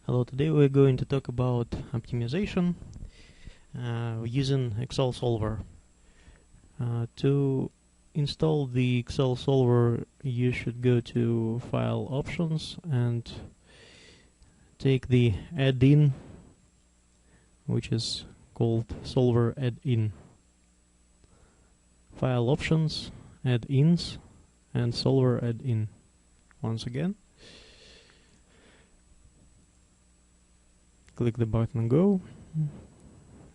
Hello, today we're going to talk about optimization using Excel Solver. To install the Excel Solver, you should go to File Options and take the add-in, which is called Solver Add-in. File Options, Add-ins, and Solver Add-in. Once again, click the button Go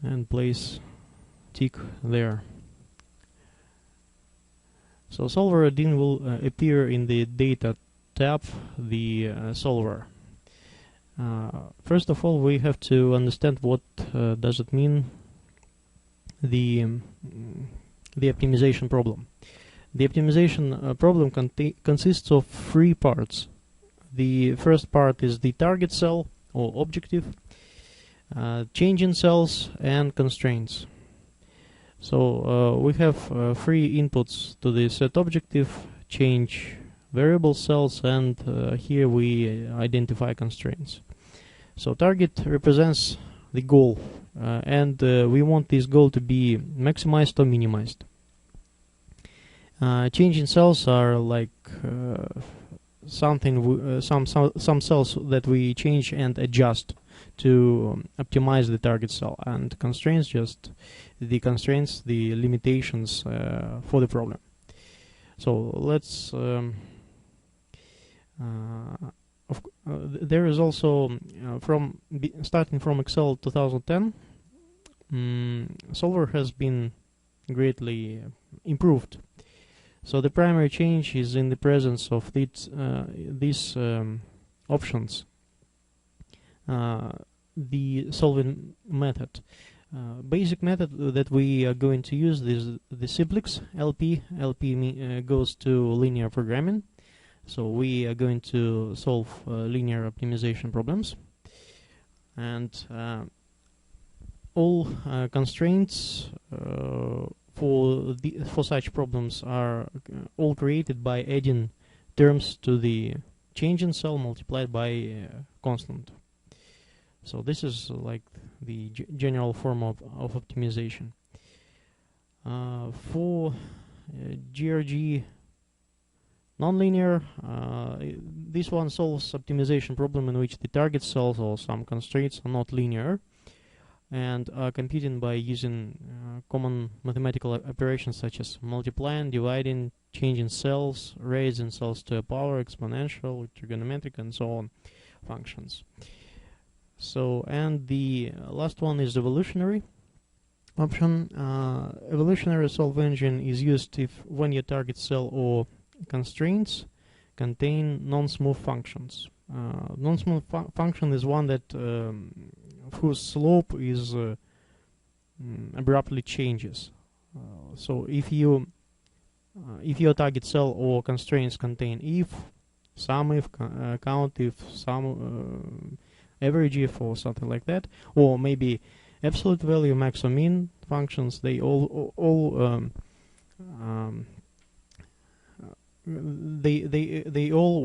and place tick there. So Solver Add-in will appear in the Data tab, the Solver. First of all, we have to understand what does it mean, the optimization problem. The optimization problem consists of three parts. The first part is the target cell or objective, change in cells, and constraints. So we have three inputs to the set objective: change variable cells, and here we identify constraints. So target represents the goal, and we want this goal to be maximized or minimized. Change in cells are like some cells that we change and adjust to optimize the target cell, and constraints just the constraints, the limitations for the problem. So let's there is also starting from Excel 2010, Solver has been greatly improved. So the primary change is in the presence of these options. The solving method. Basic method that we are going to use is the simplex LP. LP goes to linear programming. So we are going to solve linear optimization problems. And all constraints for such problems are all created by adding terms to the change in cell multiplied by constant. So this is like the general form of optimization. For GRG nonlinear, this one solves optimization problem in which the target cells or some constraints are not linear and are computed by using common mathematical operations such as multiplying, dividing, changing cells, raising cells to a power, exponential, trigonometric, and so on functions. So, and the last one is evolutionary option. Evolutionary solve engine is used when your target cell or constraints contain non-smooth functions. Non-smooth function is one that whose slope is abruptly changes. So if your target cell or constraints contain if, sum if, count if, sum, average if, or something like that, or maybe absolute value, max or min functions, they all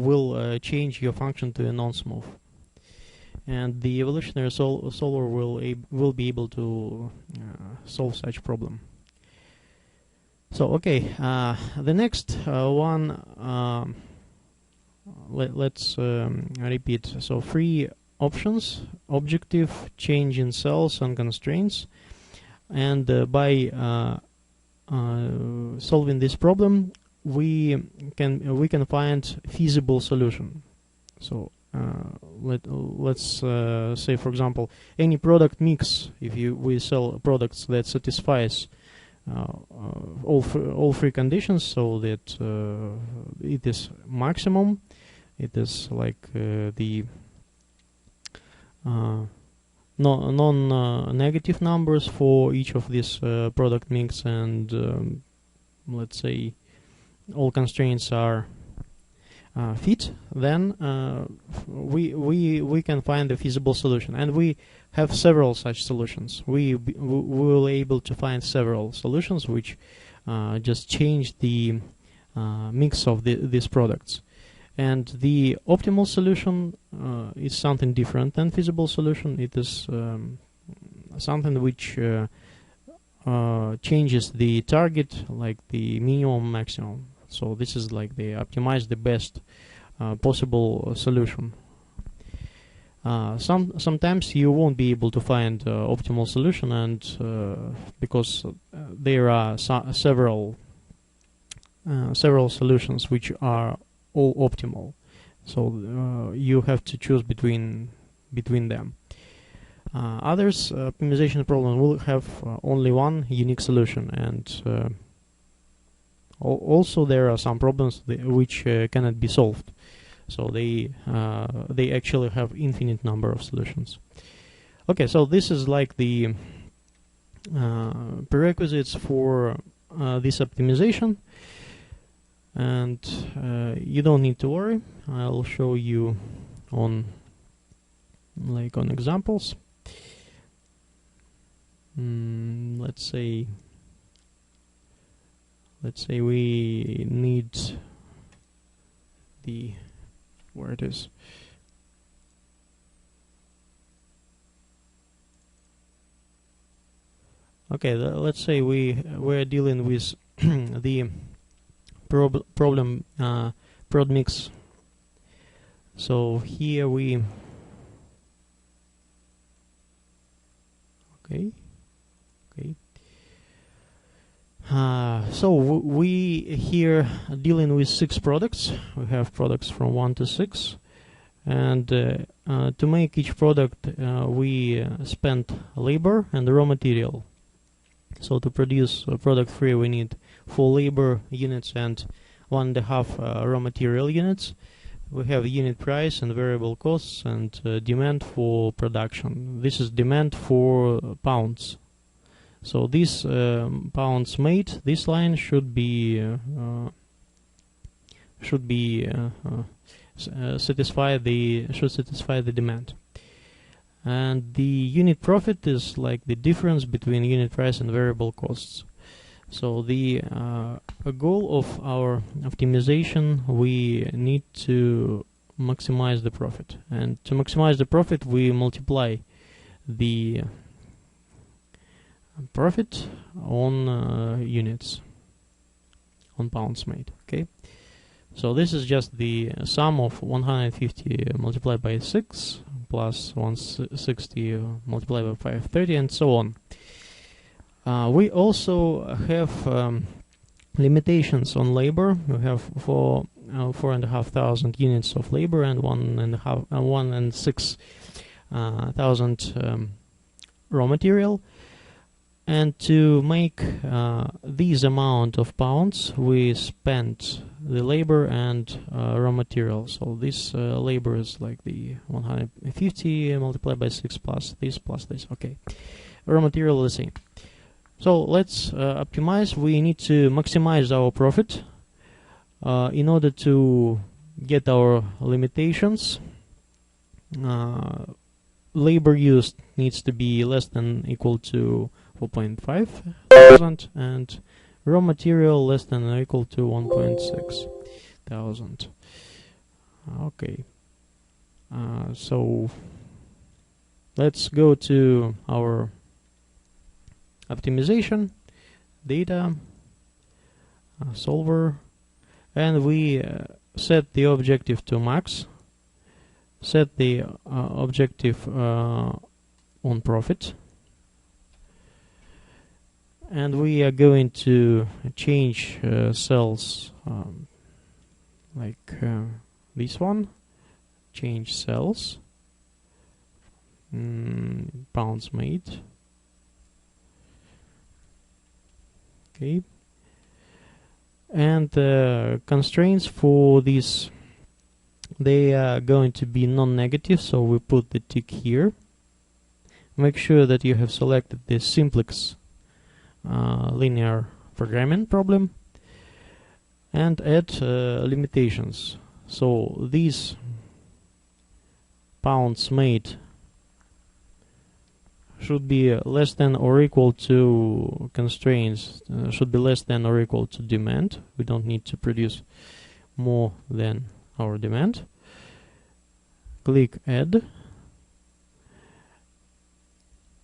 will change your function to a non-smooth, and the evolutionary solver will be able to solve such problem. So okay, the next one, let's repeat. So three options: objective, change in cells, and constraints. And by solving this problem, we can find feasible solution. So let's say, for example, any product mix. If we sell products that satisfies all three conditions, so that it is maximum, it is like the non-negative numbers for each of these product mix, and let's say all constraints are fit, then we can find a feasible solution, and we have several such solutions. We will able to find several solutions which just change the mix of these products. And the optimal solution is something different than feasible solution. It is something which changes the target, like the minimum, maximum. So this is like the optimize the best possible solution. Sometimes you won't be able to find optimal solution, and because there are several solutions which are all optimal, so you have to choose between them. Others optimization problem will have only one unique solution, and also there are some problems which cannot be solved. So they actually have infinite number of solutions. Okay, so this is like the prerequisites for this optimization, and you don't need to worry. I'll show you on examples. Let's say we need the where it is. Okay, let's say we're dealing with the problem prod mix. So here we okay. So we here dealing with 6 products. We have products from 1 to 6, and to make each product we spent labor and raw material. So to produce product 3 we need 4 labor units and 1.5 raw material units. We have unit price and variable costs and demand for production. This is demand for pounds. So this pounds made, this line should satisfy the demand. And the unit profit is like the difference between unit price and variable costs. So the goal of our optimization, we need to maximize the profit. And to maximize the profit, we multiply the profit on units, on pounds made. Okay, so this is just the sum of 150 multiplied by 6 plus 160 multiplied by 530 and so on. We also have limitations on labor. We have 4,500 units of labor and 1,600 raw material. And to make these amount of pounds, we spent the labor and raw material. So this labor is like the 150 multiplied by 6 plus this. Okay, raw material is the same. So let's optimize. We need to maximize our profit in order to get our limitations. Labor used needs to be less than equal to 4.5 thousand and raw material less than or equal to 1.6 thousand. Okay, so let's go to our optimization data solver, and we set the objective to max, set the objective on profit, and we are going to change cells like this one, change cells, pounds made. Okay, and constraints for this, they are going to be non-negative, so we put the tick here. Make sure that you have selected the simplex linear programming problem, and add limitations. So these pounds made should be less than or equal to constraints, should be less than or equal to demand. We don't need to produce more than our demand. Click Add.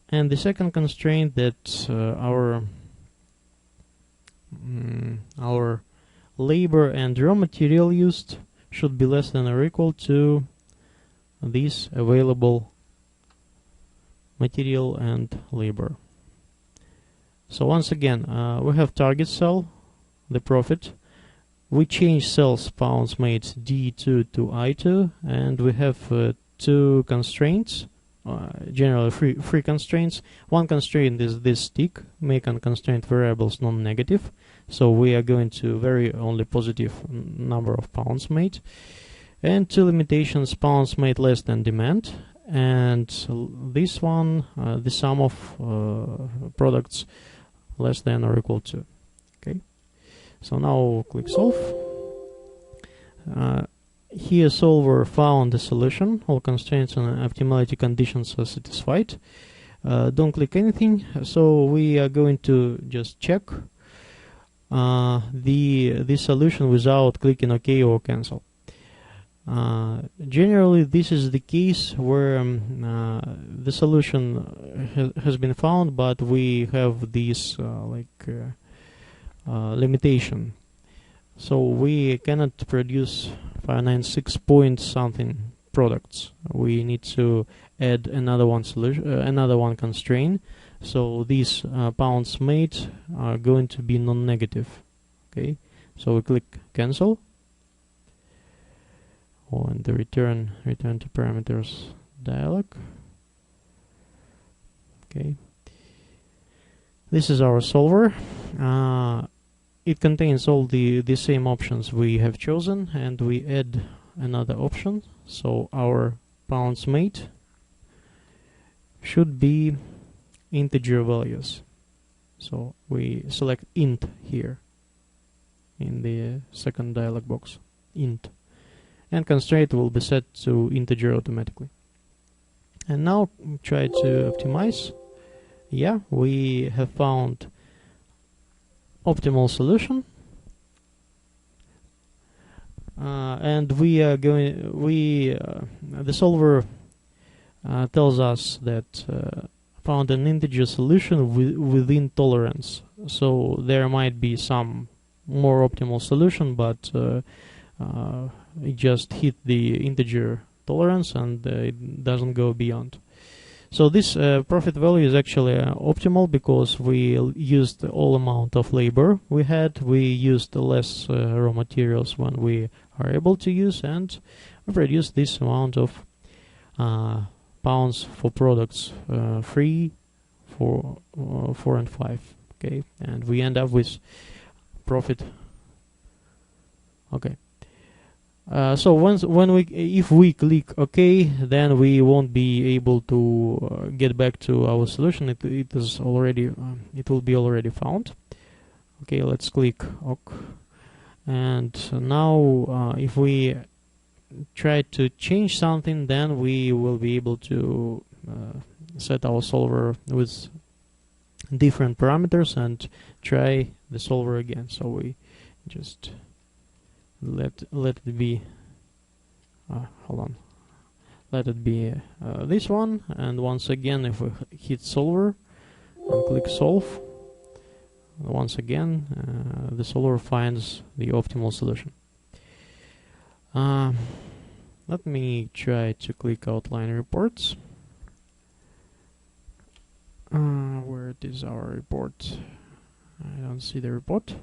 And the second constraint that our labor and raw material used should be less than or equal to this available material and labor. So once again, we have target cell, the profit. We change cells pounds made D2 to I2, and we have two constraints, generally three constraints. One constraint is this tick, make unconstrained variables non-negative. So we are going to vary only positive number of pounds made. And two limitations, pounds made less than demand. And this one, the sum of products less than or equal to. Okay. So now click solve. Here solver found the solution. All constraints and optimality conditions are satisfied. Don't click anything. So we are going to just check the solution without clicking OK or cancel. Generally, this is the case where the solution has been found, but we have this limitation. So we cannot produce 596 point something products. We need to add another one constraint. So these pounds made are going to be non-negative. Okay, so we click cancel. And the return to parameters dialog. Okay, this is our solver. It contains all the same options we have chosen, and we add another option. So our pounds made should be integer values. So we select int here in the second dialog box, int. And constraint will be set to integer automatically. And now try to optimize. Yeah, we have found optimal solution. And we are going. The solver tells us that found an integer solution within tolerance. So there might be some more optimal solution, but it just hit the integer tolerance and it doesn't go beyond. So this profit value is actually optimal because we used all amount of labor we had. We used less raw materials when we are able to use, and we produced this amount of pounds for products 3, 4, 4 and 5. Okay, and we end up with profit. Okay. So if we click OK, then we won't be able to get back to our solution. It will be already found. Okay, let's click OK. And now, if we try to change something, then we will be able to set our solver with different parameters and try the solver again. So we just let it be let it be this one, and once again if we hit solver and click solve, once again the solver finds the optimal solution. Let me try to click outline reports. Where is our report? I don't see the report.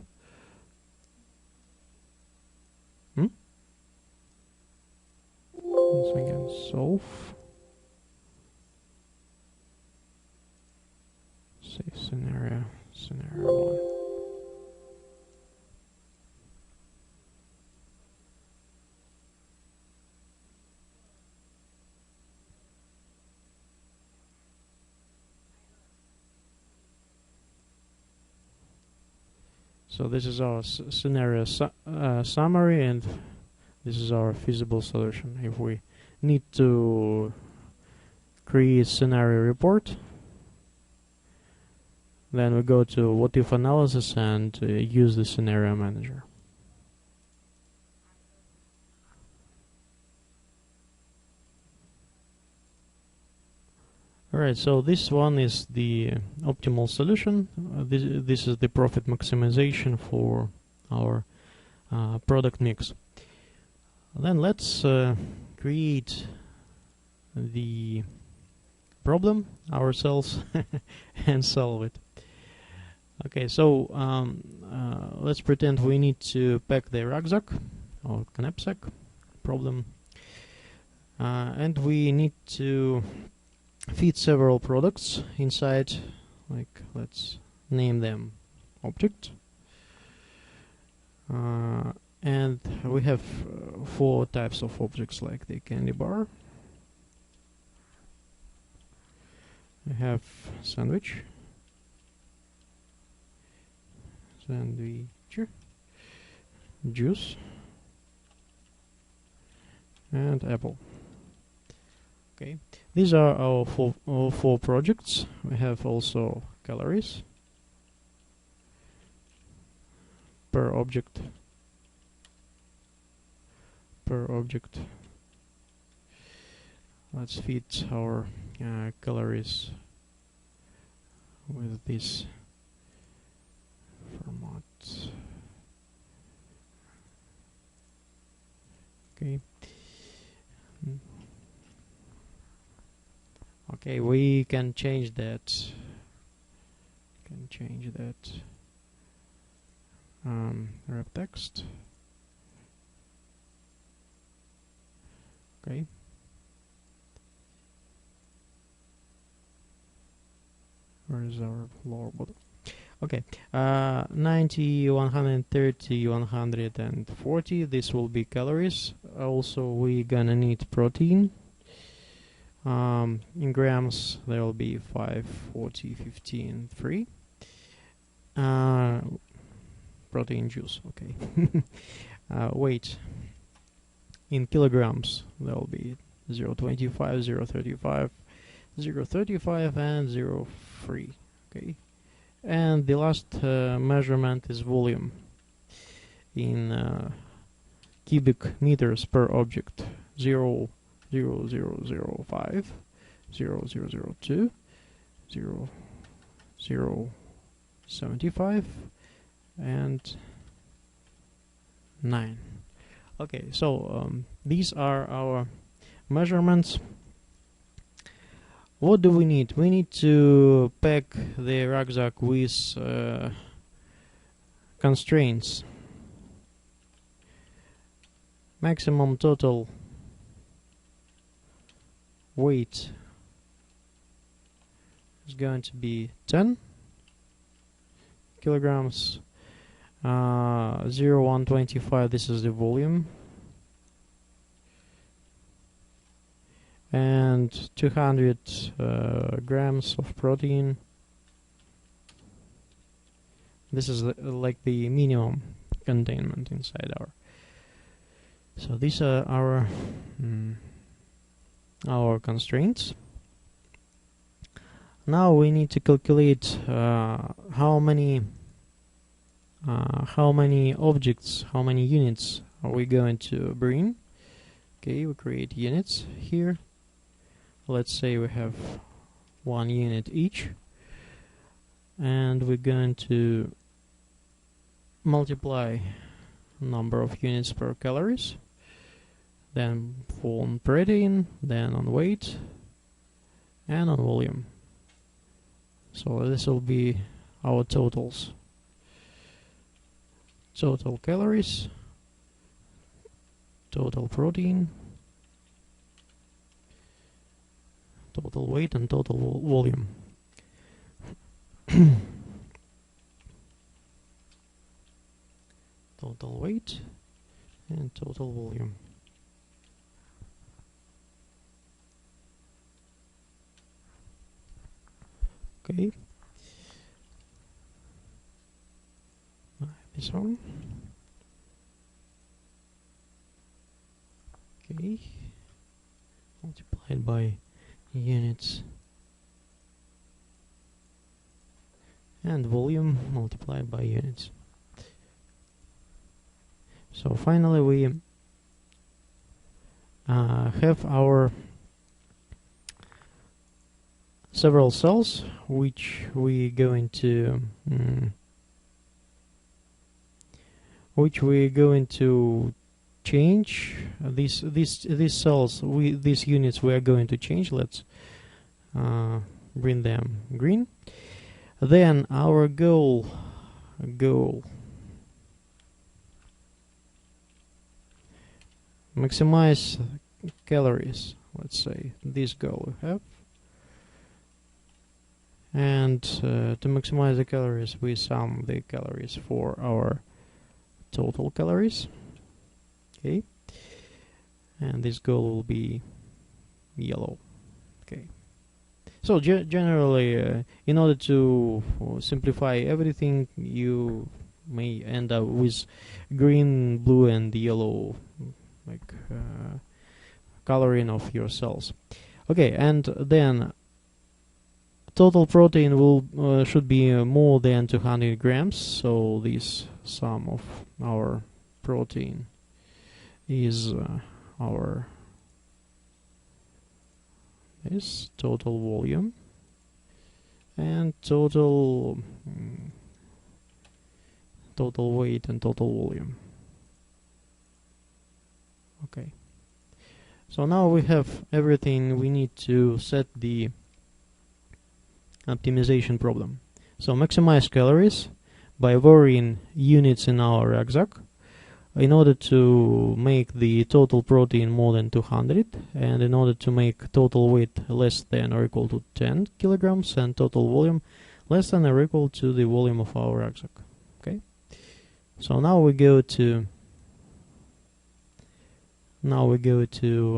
Once again, solve. Save scenario 1. So this is our scenario summary, and this is our feasible solution. If we need to create scenario report, then we go to what if analysis and use the scenario manager. Alright, so this one is the optimal solution. This is the profit maximization for our product mix. Then let's create the problem ourselves and solve it. Okay, so let's pretend we need to pack the rucksack or knapsack problem, and we need to feed several products inside. Like, let's name them object, and we have 4 types of objects, like the candy bar. We have sandwich, juice, and apple. Okay, these are our four projects. We have also calories per object. Let's feed our calories with this format. Okay. Okay, we can change that. Wrap text. Okay. Where is our lower bottom? Okay, 90, 130, 140. This will be calories. Also, we're gonna need protein. In grams, there will be 5, 40, 15, 3. Protein juice. Okay. Weight. In kilograms, there will be 0.25, 0.35, 0.35, and 0.3. Okay. And the last measurement is volume in cubic meters per object. 0, 0, 0, 0, 5, 0, 0, 0, 2, 0, 0, 75, and 9. Okay, so these are our measurements. What do we need? We need to pack the rucksack with constraints. Maximum total weight is going to be 10 kilograms. 125, this is the volume, and 200 grams of protein. This is like the minimum containment inside our. So these are our constraints. Now we need to calculate how many objects, how many units are we going to bring. Okay, we create units here. Let's say we have 1 unit each, and we're going to multiply number of units per calories, then on protein, then on weight, and on volume. So this will be our totals. Total calories, total protein, total weight, and total volume. Total weight and total volume. Okay. This one. Okay. Multiplied by units. And volume multiplied by units. So finally we have our several cells which we're going to change. These cells, these units we are going to change. Let's bring them green. Then our goal maximize calories. Let's say this goal we have, and to maximize the calories we sum the calories for our total calories. Okay, and this goal will be yellow. Okay, so generally in order to simplify everything, you may end up with green, blue and yellow like coloring of your cells. Okay, and then total protein will should be more than 200 grams, so this sum of our protein is our this total volume and total weight and total volume. Okay, so now we have everything we need to set the optimization problem. So maximize calories by varying units in our rucksack in order to make the total protein more than 200, and in order to make total weight less than or equal to 10 kilograms and total volume less than or equal to the volume of our rucksack. Okay, so now we go to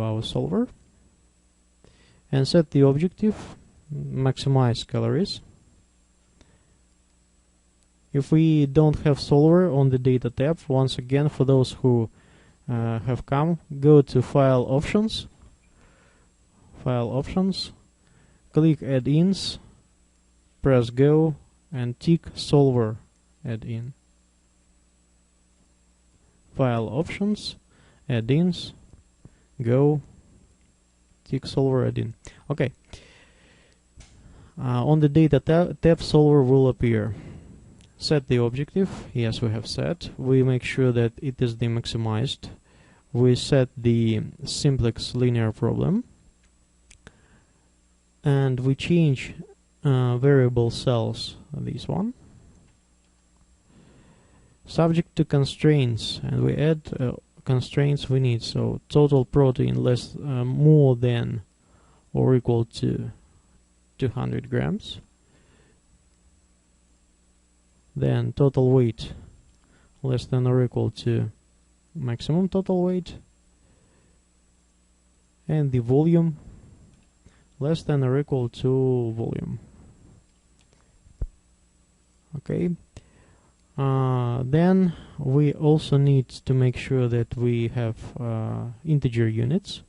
our solver and set the objective maximize calories. If we don't have solver on the data tab, once again, for those who have come, go to file options, click add-ins, press go and tick solver add-in. File options, add-ins, go, tick solver add-in. Okay, on the data tab solver will appear. Set the objective, yes, we have set. We make sure that it is the maximized. We set the simplex linear problem, and we change variable cells, this one, subject to constraints, and we add constraints we need. So total protein less more than or equal to 200 grams. Then total weight less than or equal to maximum total weight, and the volume less than or equal to volume. Okay, then we also need to make sure that we have integer units,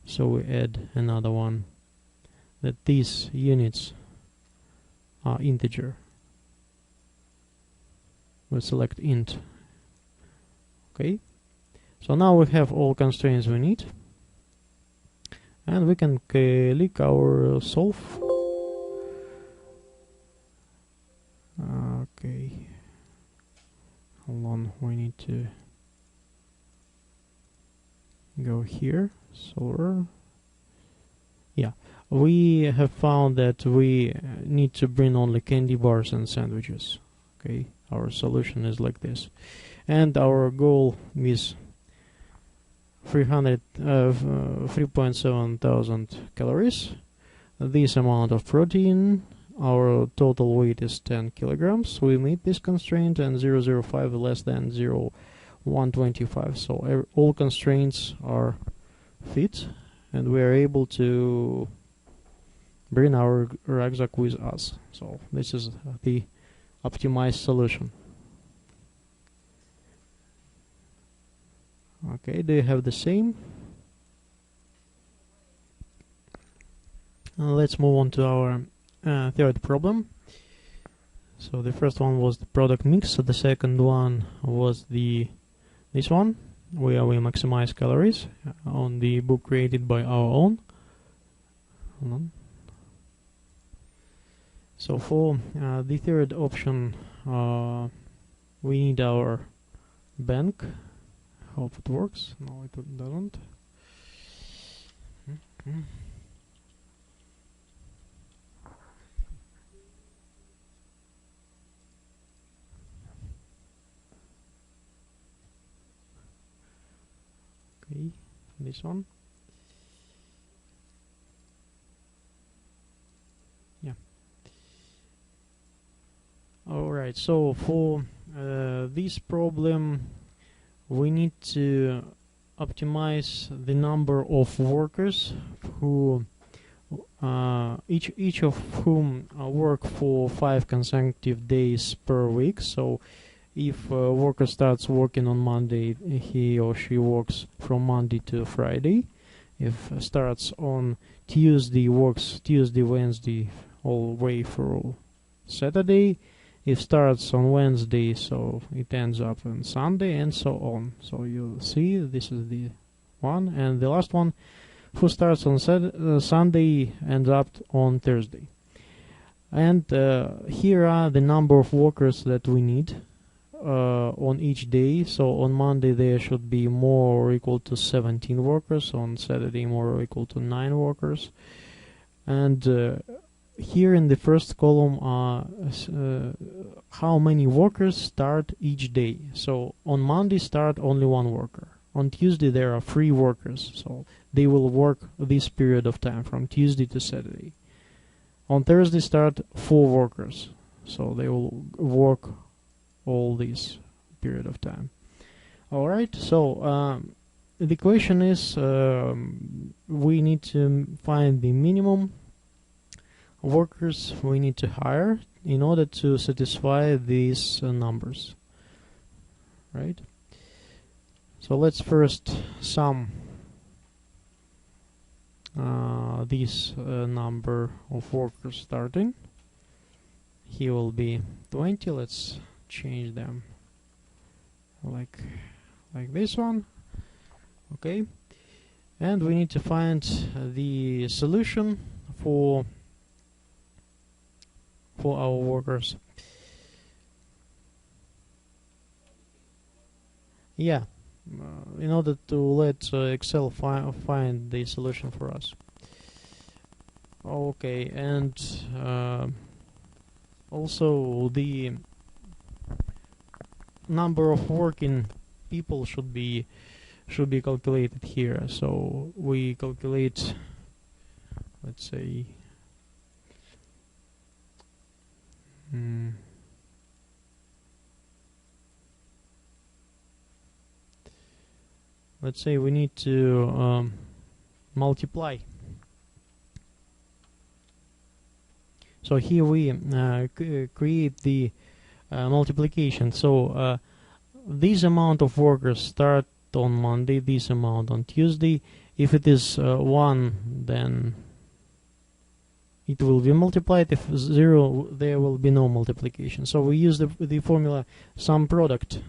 so we add another one, that these units are integer. We select int. Okay, so now we have all constraints we need, and we can click our solve. Okay, hold on, we need to go here, solver. Yeah, we have found that we need to bring only candy bars and sandwiches. Okay, our solution is like this, and our goal is 3.7 thousand calories. This amount of protein, our total weight is 10 kilograms. We meet this constraint, and 0.05 less than 0.125. So all constraints are fit, and we are able to bring our rucksack with us. So this is the optimized solution. Okay, do you have the same? Let's move on to our third problem. So the first one was the product mix. So the second one was this one, where we maximize calories on the book created by our own. Hold on. So for the third option, we need our bank. Hope it works. No, it doesn't. Okay, this one. Yeah. Alright, so for this problem, we need to optimize the number of workers who each of whom work for 5 consecutive days per week. So if a worker starts working on Monday, he or she works from Monday to Friday. If starts on Tuesday, works Tuesday, Wednesday, all the way through Saturday. If starts on Wednesday, so it ends up on Sunday, and so on. So you see, this is the one, and the last one, who starts on Sunday, ends up on Thursday. And here are the number of workers that we need on each day. So on Monday there should be more or equal to 17 workers, on Saturday more or equal to 9 workers, and here in the first column are how many workers start each day. So on Monday start only 1 worker. On Tuesday there are 3 workers, so they will work this period of time from Tuesday to Saturday. On Thursday start 4 workers, so they will work all this period of time. Alright, so the question is we need to find the minimum workers we need to hire in order to satisfy these numbers, right? So let's first sum this number of workers starting. Here will be 20. Let's change them like this one. Okay, and we need to find the solution for our workers. Yeah, in order to let Excel find the solution for us. Okay, and also the number of working people should be calculated here. So we calculate, let's say, let's say we need to multiply. So here we create the multiplication. So this amount of workers start on Monday, this amount on Tuesday. If it is 1, then it will be multiplied. If 0, there will be no multiplication. So we use the formula sum product,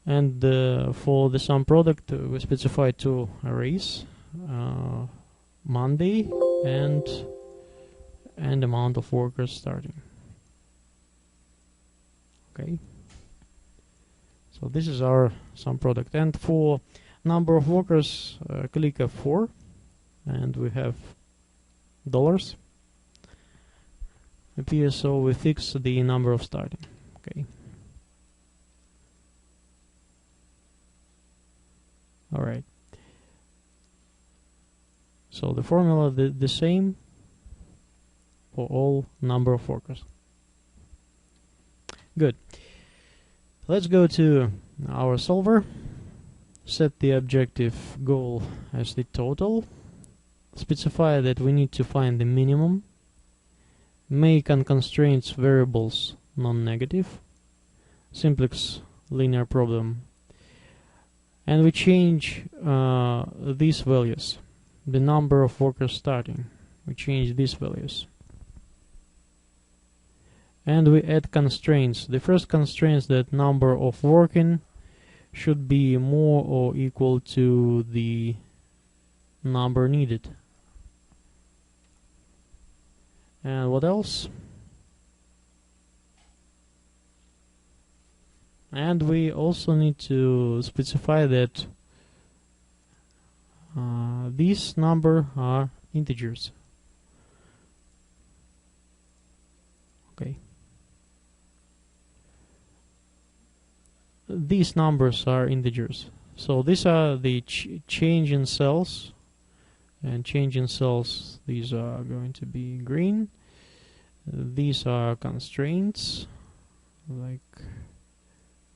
and for the sum product we specify 2 arrays, Monday and amount of workers starting. Okay, so this is our sum product, and for number of workers click F4 and we have dollars appear, so we fix the number of starting. Okay, alright, so the formula the same for all number of workers. Good. Let's go to our solver, set the objective goal as the total, specify that we need to find the minimum, make unconstrained variables non-negative, simplex linear problem, and we change these values. The number of workers starting, we change these values. And we add constraints. The first constraint is that number of working should be more or equal to the number needed. And what else? And we also need to specify that these number are integers. Okay. These numbers are integers. So these are the change in cells, and change in cells, these are going to be green. These are constraints, like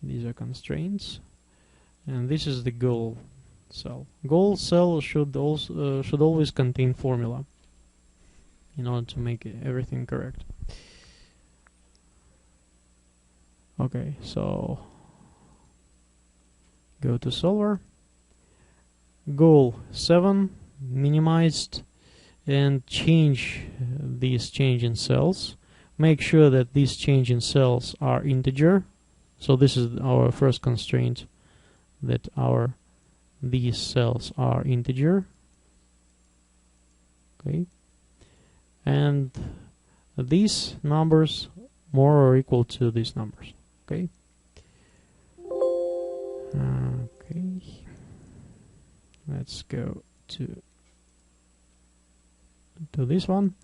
these are constraints, and this is the goal cell. Goal cell should always contain formula in order to make everything correct. Okay, so go to solver, goal 7 minimized, and change these change in cells. Make sure that these change in cells are integer. So this is our first constraint, that these cells are integer. Okay, and these numbers more or equal to these numbers. Okay. Okay. Let's go to this one.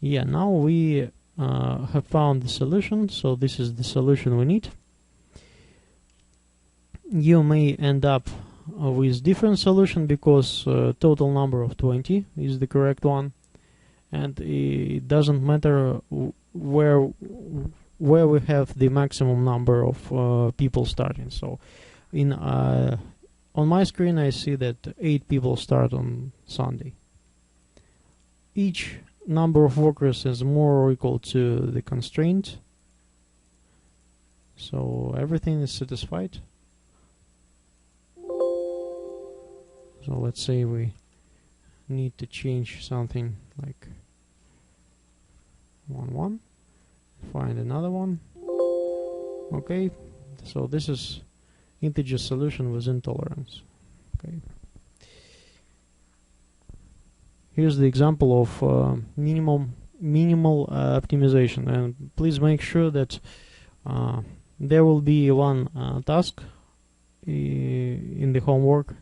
Yeah, now we have found the solution, so this is the solution we need. You may end up with different solution because total number of 20 is the correct one, and it doesn't matter where we have the maximum number of people starting. So in on my screen I see that 8 people start on Sunday. Each number of workers is more or equal to the constraint, so everything is satisfied. So let's say we need to change something like 1, find another one. Okay, so this is integer solution with intolerance. Okay. Here's the example of minimal optimization, and please make sure that there will be one task in the homework.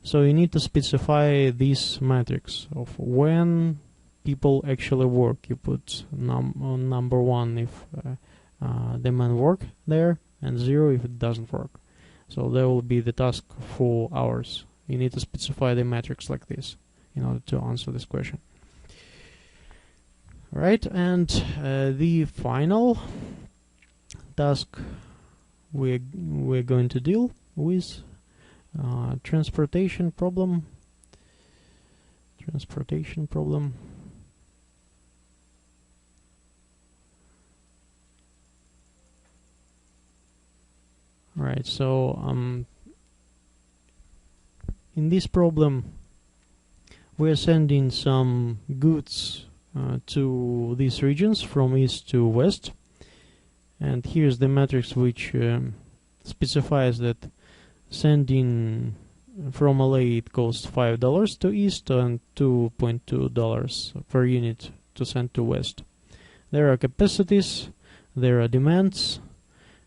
So you need to specify this matrix of when people actually work. You put number 1 if the man work there, and 0 if it doesn't work. So there will be the task for hours. You need to specify the matrix like this in order to answer this question. Right, and the final task we're going to deal with transportation problem. Right, so in this problem we are sending some goods to these regions from east to west, and here's the matrix which specifies that sending from LA it costs $5 to east and $2.2 per unit to send to west. There are capacities, there are demands,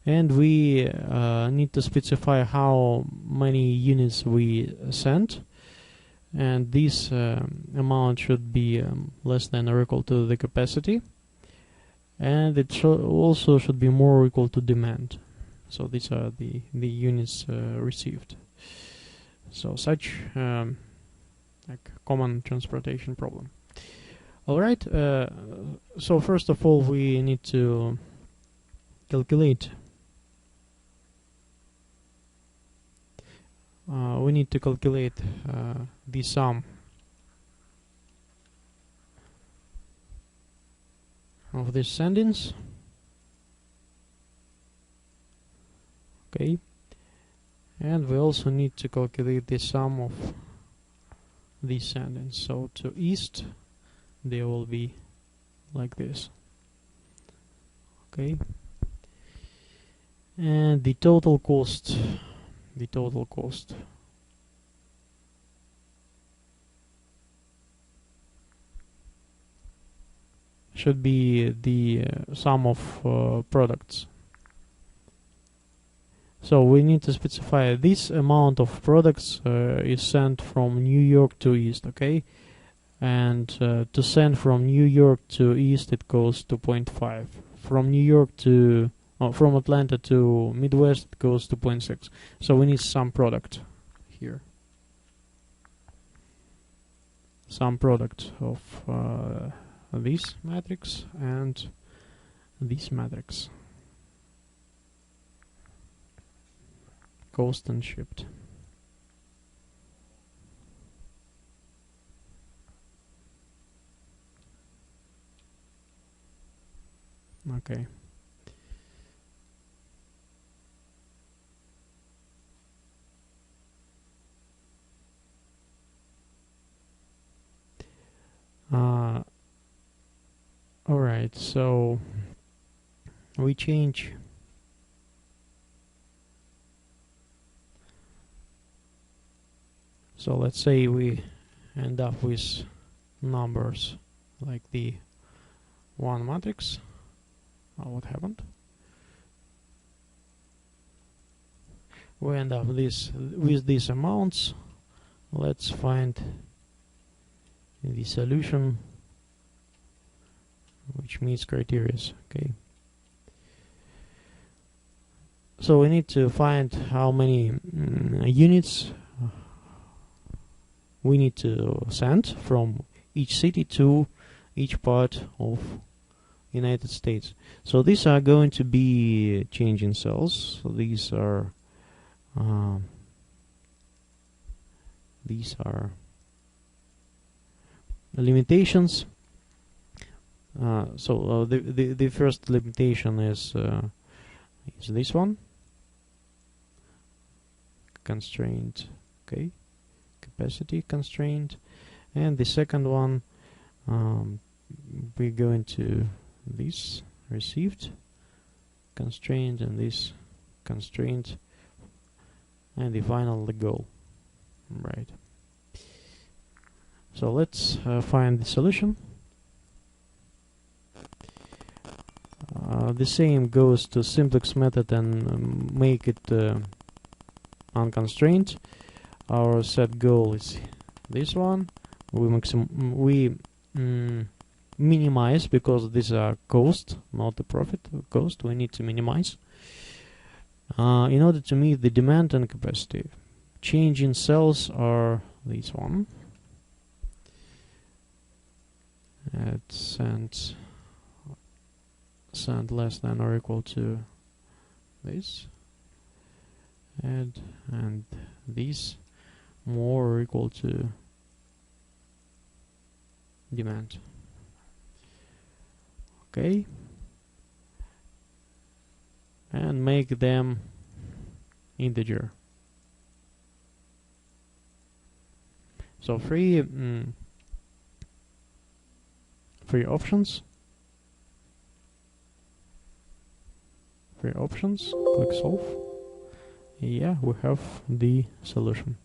and we need to specify how many units we send, and this amount should be less than or equal to the capacity, and it also should be more or equal to demand. So these are the units received. So such like common transportation problem. Alright, so first of all we need to calculate the sum of these sendings. Okay, and we also need to calculate the sum of these sendings. So to east they will be like this. Okay, and the total cost should be the sum of products. So we need to specify this amount of products is sent from New York to East, okay? And to send from New York to East, it goes to 0.5. From New York to from Atlanta to Midwest, it goes to 0.6. So we need some product here. Some product of this matrix and this matrix. Cost and shipped. Okay. Alright, so we change so let's say we end up with numbers like the one matrix. What happened? We end up with these amounts. Let's find the solution which meets criteria. Okay. So we need to find how many units we need to send from each city to each part of United States. So these are going to be changing cells. So these are limitations. So the first limitation is this one, constraint, okay, capacity constraint, and the second one we go into this received constraint and this constraint, and the final the goal, right? So let's find the solution. The same goes to simplex method and make it unconstrained. Our set goal is this one. We minimize, because these are cost, not the profit. Cost we need to minimize in order to meet the demand and capacity. Change in cells are this one. Send less than or equal to this, and this more or equal to demand. Okay, and make them integer. So three options. Click solve. Yeah, we have the solution.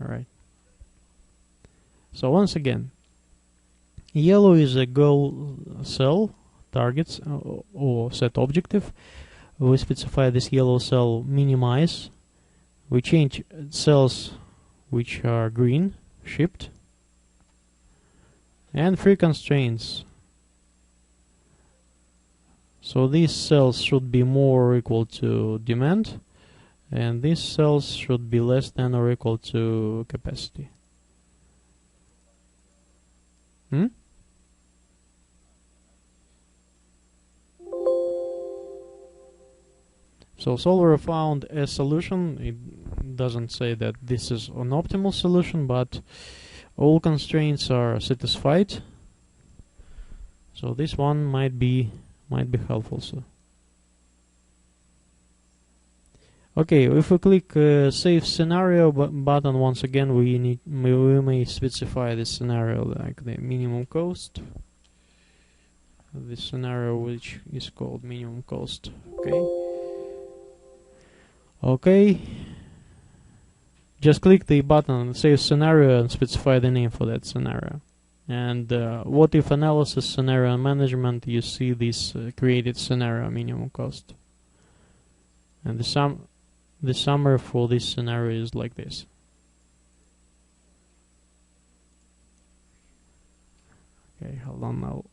Alright. So once again, yellow is a goal cell, targets or set objective. We specify this yellow cell minimize. We change cells which are green, shipped, and free constraints. So these cells should be more or equal to demand, and these cells should be less than or equal to capacity. So Solver found a solution. It doesn't say that this is an optimal solution, but all constraints are satisfied. So this one might be helpful. So okay, if we click save scenario button once again, we may specify this scenario like the minimum cost. this scenario which is called minimum cost. Okay, just click the button save scenario and specify the name for that scenario. And what if analysis, scenario management, you see this created scenario minimum cost. And the summary for this scenario is like this. Okay, hold on, I'll